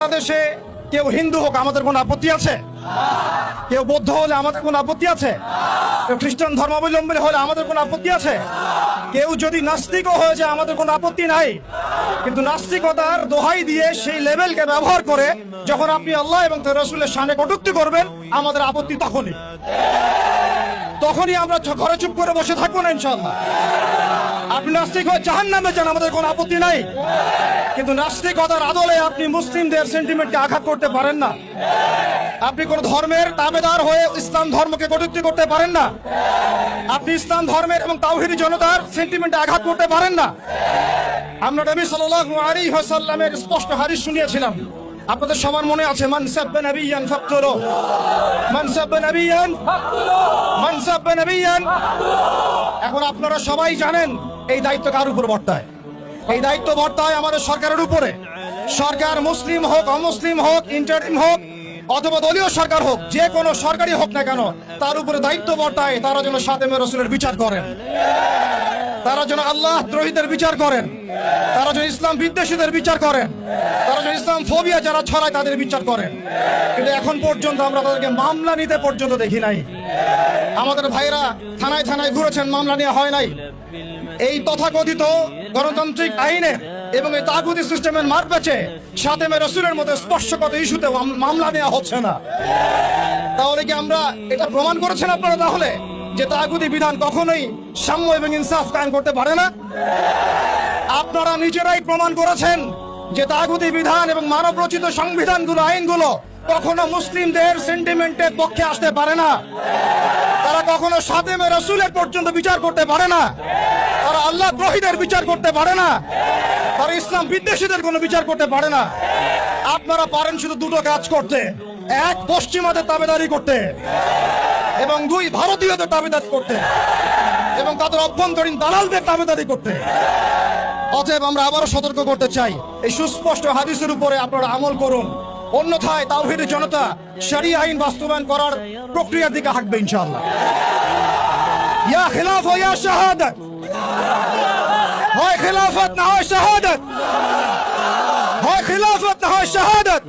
বাংলাদেশে কেউ হিন্দু হোক আমাদের কোনো আপত্তি আছে? কেউ বৌদ্ধ হলে আমাদের কোনো আপত্তি আছে? কেউ খ্রিস্টান ধর্মাবলম্বী হলে আমাদের কোনো আপত্তি আছে? কেউ যদি নাস্তিকও হয়ে যায় আমাদের কোনো আপত্তি নাই। কিন্তু নাস্তিকতার দোহাই দিয়ে সেই লেভেলকে ব্যবহার করে যখন আপনি আল্লাহ এবং তার রাসূলের শানে কটূক্তি করবেন, আমাদের আপত্তি তখনই আমরা ঘরে চুপ করে বসে থাকবো না ইনশাআল্লাহ। আপনি নাস্তিক হয়ে জাহান্নামে যান, আমাদের কোনো আপত্তি নাই। কিন্তু নাস্তিকতার আদলে আপনি মুসলিমদের সেন্টিমেন্টকে আঘাত করতে পারেন না। আপনি কোন ধর্মের তাবেদার হয়ে ইসলাম ধর্মকে কটূক্তি করতে পারেন না। আপনি ইসলাম ধর্মের এবং তাওহীদি জনতার সেন্টিমেন্টে আঘাত করতে পারেন না। আমরা নবী সাল্লাল্লাহু আলাইহি ওয়াসাল্লামের স্পষ্ট হাদিস শুনিয়েছিলাম, আপনাদের সবার মনে আছে, মান সাব্বা নাবিয়ান ফাকতুলু, মান সাব্বা নাবিয়ান ফাকতুলু, মান সাব্বা নাবিয়ান। এখন আপনারা সবাই জানেন এই দায়িত্ব কার উপর বর্তায়? এই দায়িত্ব বর্তায় আমাদের সরকারের উপরে। সরকার মুসলিম হোক, অমুসলিম হোক, ইন্টারিম হোক অথবা দলীয় সরকার হোক, যে কোনো সরকারি হোক না কেন, তার উপরে দায়িত্ব বর্তায় তারা যেন খাদেমে রাসূলের বিচার করেন, তারা যেন আল্লাহ দ্রোহীদের বিচার করেন, তারা যেন ইসলাম বিদ্বেষীদের বিচার করেন, তারা যেন ইসলাম ফোবিয়া যারা ছড়ায় তাদের বিচার করেন। কিন্তু এখন পর্যন্ত আমরা তাদেরকে মামলা নিতে পর্যন্ত দেখি নাই। আমাদের ভাইরা থানায় থানায় ঘুরেছেন, মামলা নেওয়া হয় নাই। এই তথাকথিত গণতান্ত্রিক আইনে এবং এই তাগুতি সিস্টেমের মারপ্যাচে খাদেমে রাসূলের মতো স্পর্শগত ইস্যুতে মামলা নেওয়া হচ্ছে না। তাহলে কি আমরা এটা প্রমাণ করেছেন আপনারা তাহলে যে তাগুতি বিধান কখনোই সাম্য এবং ইনসাফ কায়েম করতে পারে না? আপনারা নিজেরাই প্রমাণ করেছেন যে তাগুতি বিধান এবং মানব রচিত সংবিধানগুলো, আইনগুলো কখনো মুসলিমদের সেন্টিমেন্টের পক্ষে আসতে পারে না। তারা কখনো খাদেমে রাসূলের পর্যন্ত বিচার করতে পারে না। তারা আল্লাহ দ্রোহীদের বিচার করতে পারে না। তারা ইসলাম বিদ্বেষীদের কোনো বিচার করতে পারে না। আপনারা পারেন শুধু দুটো কাজ করতে: এক, পশ্চিমাদের তাবেদারি করতে, এবং দুই, ভারতীয়দের তাবেদারি করতে এবং তাদের অভ্যন্তরীণ দালালদের তাবেদারি করতে। অতএব আমরা আবারও সতর্ক করতে চাই, এই সুস্পষ্ট হাদিসের উপরে আপনারা আমল করুন, অন্যথায় তাওহীদি জনতা শরিয়া আইন বাস্তবায়ন করার প্রক্রিয়ার দিকে হাঁটবে ইনশাআল্লাহ। ইয়া খিলাফ ইয়া শাহাদাত, হয় খিলাফত না হয় শাহাদাত, হয় খিলাফত না হয় শাহাদাত।